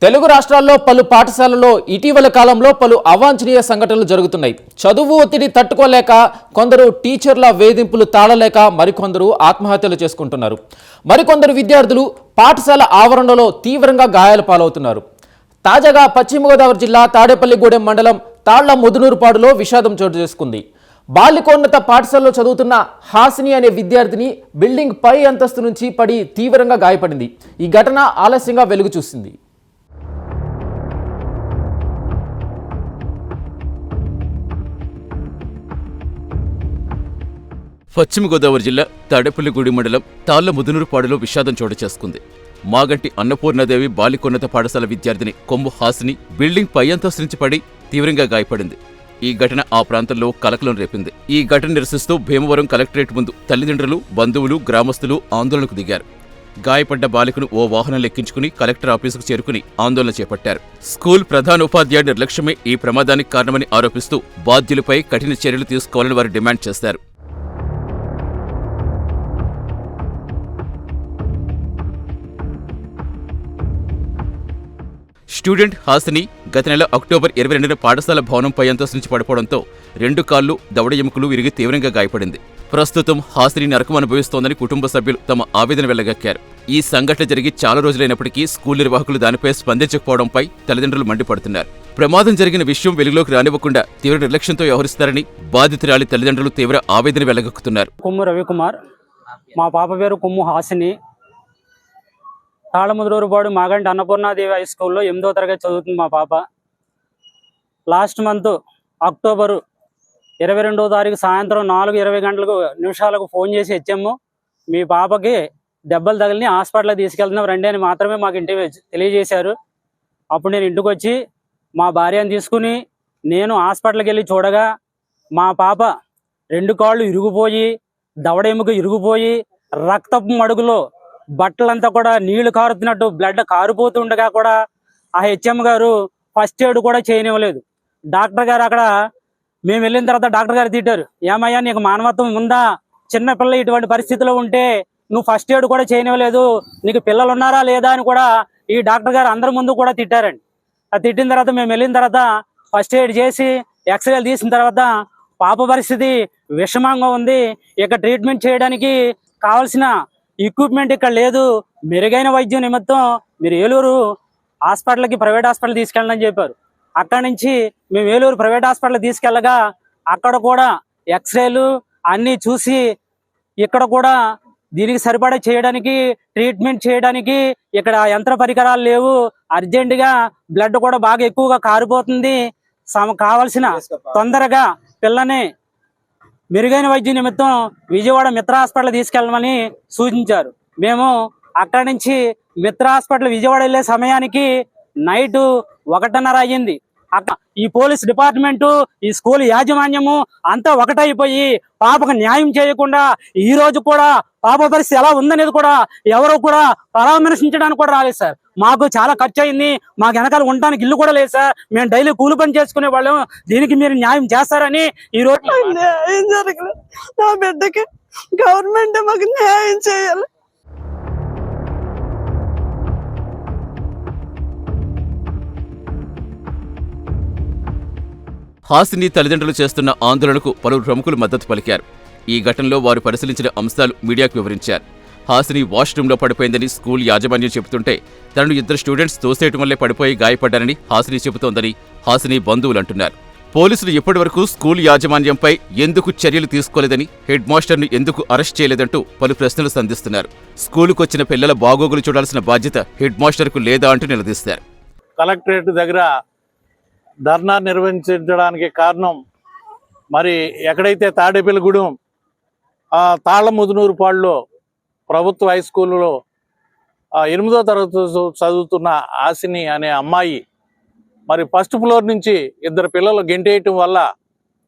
తెలుగు రాష్ట్రాల్లో పలు పాఠశాలల్లో ఇటీవల కాలంలో పలు అవాంఛనీయ సంఘటనలు జరుగుతున్నాయి. చదువు ఒత్తిడి తట్టుకోలేక కొందరు టీచర్ల వేధింపులు తాళలేక మరికొందరు ఆత్మహత్యలు చేసుకుంటున్నారు. మరికొందరు విద్యార్థులు పాఠశాల ఆవరణలో తీవ్రంగా గాయాల పాలవుతున్నారు. తాజాగా పశ్చిమ గోదావరి జిల్లా తాడేపల్లిగూడెం మండలం తాళ్ల ముదునూరుపాడులో విషాదం చోటు చేసుకుంది. బాలికోన్నత పాఠశాలలో చదువుతున్న హాసిని అనే విద్యార్థిని బిల్డింగ్ పై అంతస్తు నుంచి పడి తీవ్రంగా గాయపడింది. ఈ ఘటన ఆలస్యంగా వెలుగు చూసింది. పశ్చిమ గోదావరి జిల్లా తాడేపల్లిగూడెం మండలం తాళ్ల ముదునూరుపాడులో విషాదం చోటు చేసుకుంది. మాగంటి అన్నపూర్ణాదేవి బాలికోన్నత పాఠశాల విద్యార్థిని కొమ్ము హాసిని బిల్డింగ్ పై అంతస్తు నుంచి పడి తీవ్రంగా గాయపడింది. ఈ ఘటన ఆ ప్రాంతంలో కలకలం రేపింది. ఈ ఘటన నిరసిస్తూ భీమవరం కలెక్టరేట్ ముందు తల్లిదండ్రులు, బంధువులు, గ్రామస్తులు ఆందోళనకు దిగారు. గాయపడ్డ బాలికను ఓ వాహనం ఎక్కించుకుని కలెక్టర్ ఆఫీసుకు చేరుకుని ఆందోళన చేపట్టారు. స్కూల్ ప్రధానోపాధ్యాయుడి నిర్లక్ష్యమే ఈ ప్రమాదానికి కారణమని ఆరోపిస్తూ బాధ్యులపై కఠిన చర్యలు తీసుకోవాలని వారు డిమాండ్ చేశారు. స్టూడెంట్ హాసిని గత నెల అక్టోబర్ 22న పాఠశాల భవనం పై అంతస్తు నుంచి పడిపోవడంతో 2 కాళ్లు, దవడ ఎముకలు విరిగి తీవ్రంగా గాయపడింది. ప్రస్తుతం హాసిని నరకం అనుభవిస్తోందని కుటుంబ సభ్యులు తమ ఆవేదన వెళ్లగక్కారు. ఈ సంఘటన జరిగి చాలా రోజులైనప్పటికీ స్కూల్ నిర్వాహకులు దానిపై స్పందించకపోవడంపై తల్లిదండ్రులు మండిపడుతున్నారు. ప్రమాదం జరిగిన విషయం వెలుగులోకి రానివ్వకుండా తీవ్ర నిర్లక్ష్యంతో వ్యవహరిస్తారని బాధితురాలి తల్లిదండ్రులు తీవ్ర ఆవేదన వెళ్లగక్కుతున్నారు. కొమ్ము రవికుమార్, మా పాప పేరు కొమ్ము హాసిని. తాళముదునూరుపాడు మాగంటి అన్నపూర్ణాదేవి హై స్కూల్లో 8వ తరగతి చదువుతుంది మా పాప. లాస్ట్ మంత్ అక్టోబరు 22వ తారీఖు సాయంత్రం 4:20 ఫోన్ చేసి వచ్చాము, మీ పాపకి దెబ్బలు తగిలిని హాస్పిటల్కి తీసుకెళ్తున్నాం రండి అని మాత్రమే మాకు ఇంటికి తెలియజేశారు. అప్పుడు నేను ఇంటికి వచ్చి మా భార్యను తీసుకుని నేను హాస్పిటల్కి వెళ్ళి చూడగా మా పాప 2 కాళ్ళు ఇరిగిపోయి, దవడ ఎముక ఇరిగిపోయి, రక్తపు మడుగులో బట్టలంతా కూడా నీళ్లు కారుతున్నట్టు బ్లడ్ కారిపోతుండగా కూడా ఆ హెచ్ఎం గారు ఫస్ట్ ఎయిడ్ కూడా చేయనివ్వలేదు. డాక్టర్ గారు అక్కడ మేము వెళ్ళిన తర్వాత డాక్టర్ గారు తిట్టారు, ఏమయ్యా నీకు మానవత్వం ఉందా? చిన్నపిల్ల ఇటువంటి పరిస్థితిలో ఉంటే నువ్వు ఫస్ట్ ఎయిడ్ కూడా చేయనివ్వలేదు, నీకు పిల్లలు ఉన్నారా లేదా అని కూడా ఈ డాక్టర్ గారు అందరి ముందు కూడా తిట్టారండి. అది తిట్టిన తర్వాత మేము వెళ్ళిన తర్వాత ఫస్ట్ ఎయిడ్ చేసి ఎక్స్రేలు తీసిన తర్వాత పాప పరిస్థితి విషమంగా ఉంది, ఇక ట్రీట్మెంట్ చేయడానికి కావాల్సిన ఎక్విప్మెంట్ ఇక్కడ లేదు, మెరుగైన వైద్యం నిమిత్తం మీరు ఏలూరు హాస్పిటల్కి, ప్రైవేట్ హాస్పిటల్ తీసుకెళ్ళని చెప్పారు. అక్కడి నుంచి మేము ఏలూరు ప్రైవేట్ హాస్పిటల్ తీసుకెళ్ళగా అక్కడ కూడా ఎక్స్రేలు అన్నీ చూసి ఇక్కడ కూడా దీనికి సరిపడా చేయడానికి, ట్రీట్మెంట్ చేయడానికి ఇక్కడ యంత్ర పరికరాలు లేవు, అర్జెంటుగా బ్లడ్ కూడా బాగా ఎక్కువగా కారిపోతుంది, కావాల్సిన తొందరగా పిల్లని మెరుగైన వైద్య నిమిత్తం విజయవాడ మిత్ర హాస్పిటల్ తీసుకెళ్ళమని సూచించారు. మేము అక్కడి నుంచి మిత్ర హాస్పిటల్ విజయవాడ వెళ్ళే సమయానికి నైట్ 1:30 అయ్యింది. ఈ పోలీస్ డిపార్ట్మెంటు, ఈ స్కూల్ యాజమాన్యము అంతా ఒకటైపోయి పాపకు న్యాయం చేయకుండా ఈ రోజు కూడా పాప పరిస్థితి ఎలా ఉందనేది కూడా ఎవరు కూడా పరామర్శించడానికి కూడా రాలేదు సార్. మాకు చాలా ఖర్చు అయింది, మాకు వెనకాల ఉండడానికి ఇల్లు కూడా లేదు సార్, మేము డైలీ కూలి పని చేసుకునే వాళ్ళం, దీనికి మీరు న్యాయం చేస్తారని ఈ రోజు న్యాయం జరగలేదు. నా బిడ్డకి గవర్నమెంట్ మాకు న్యాయం చేయాలి. హాసిని తల్లిదండ్రులు చేస్తున్న ఆందోళనకు పలువురు ప్రముఖులు మద్దతు పలికారు. ఈ ఘటనలో వారు పరిశీలించిన అంశాలు మీడియాకు వివరించారు. హాసిని వాష్రూంలో పడిపోయిందని స్కూల్ యాజమాన్యం చెబుతుంటే తనను 2 స్టూడెంట్స్ తోసేయటం వల్లే పడిపోయి గాయపడ్డారని హాసిని చెబుతోందని హాసిని బంధువులు అంటున్నారు. పోలీసులు ఇప్పటివరకు స్కూల్ యాజమాన్యంపై ఎందుకు చర్యలు తీసుకోలేదని, హెడ్ మాస్టర్ను ఎందుకు అరెస్ట్ చేయలేదంటూ పలు ప్రశ్నలు సంధిస్తున్నారు. స్కూలుకు వచ్చిన పిల్లల బాగోగులు చూడాల్సిన బాధ్యత హెడ్ మాస్టర్కు లేదా అంటూ నిలదీస్తారు. కలెక్టరేట్ దగ్గర ధర్నా నిర్వహించడానికి కారణం, మరి ఎక్కడైతే తాడేపల్లిగూడెం తాళ్ల ముదునూరుపాడులో ప్రభుత్వ హై స్కూల్లో 8వ తరగతి చదువుతున్న హాసిని అనే అమ్మాయి మరి ఫస్ట్ ఫ్లోర్ నుంచి 2 పిల్లలు గెంటేయటం వల్ల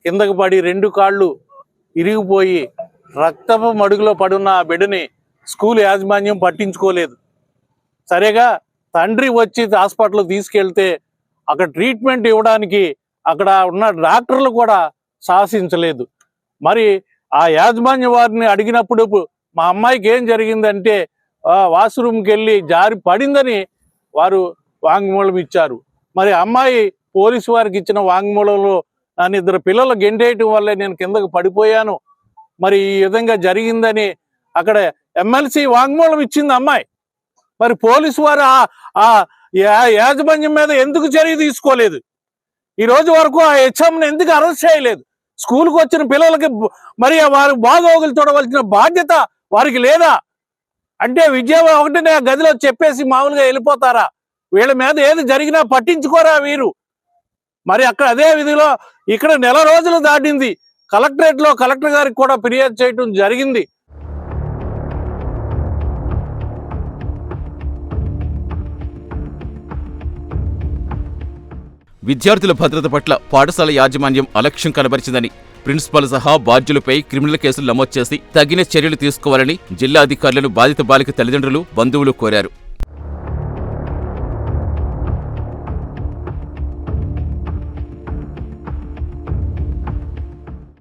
కిందకు పడి 2 కాళ్ళు ఇరిగిపోయి రక్తపు మడుగులో పడున్న ఆ బిడ్డని స్కూల్ యాజమాన్యం పట్టించుకోలేదు. సరేగా తండ్రి వచ్చి హాస్పిటల్ తీసుకెళ్తే అక్కడ ట్రీట్మెంట్ ఇవ్వడానికి అక్కడ ఉన్న డాక్టర్లు కూడా సాహసించలేదు. మరి ఆ యాజమాన్య వారిని అడిగినప్పుడు మా అమ్మాయికి ఏం జరిగిందంటే వాష్రూమ్కి వెళ్ళి జారి పడిందని వారు వాంగ్మూలం ఇచ్చారు. మరి అమ్మాయి పోలీసు వారికి ఇచ్చిన వాంగ్మూలంలో నన్ను 2 పిల్లలు గెంటేయటం వల్లే నేను కిందకు పడిపోయాను, మరి ఈ విధంగా జరిగిందని అక్కడ ఎమ్మెల్సీ వాంగ్మూలం ఇచ్చింది అమ్మాయి. మరి పోలీసు వారు ఆ యాజమాన్యం మీద ఎందుకు చర్య తీసుకోలేదు? ఈ రోజు వరకు ఆ హెచ్ఎంని ఎందుకు అరెస్ట్ చేయలేదు? స్కూల్కి వచ్చిన పిల్లలకి మరి వారి బాగోగులు చూడవలసిన బాధ్యత వారికి లేదా? అంటే విద్య ఒకటినే గదిలో చెప్పేసి మామూలుగా వెళ్ళిపోతారా? వీళ్ళ మీద ఏది జరిగినా పట్టించుకోరా వీరు? మరి అక్కడ అదే విధిలో ఇక్కడ నెల రోజులు దాటింది. కలెక్టరేట్లో కలెక్టర్ గారికి కూడా ఫిర్యాదు చేయడం జరిగింది. విద్యార్థుల భద్రత పట్ల పాఠశాల యాజమాన్యం అలక్ష్యం కనబరిచిందని, ప్రిన్సిపల్ సహా బాధ్యులపై క్రిమినల్ కేసులు నమోదు చేసి తగిన చర్యలు తీసుకోవాలని జిల్లా అధికారులను బాధిత బాలిక తల్లిదండ్రులు, బంధువులు కోరారు.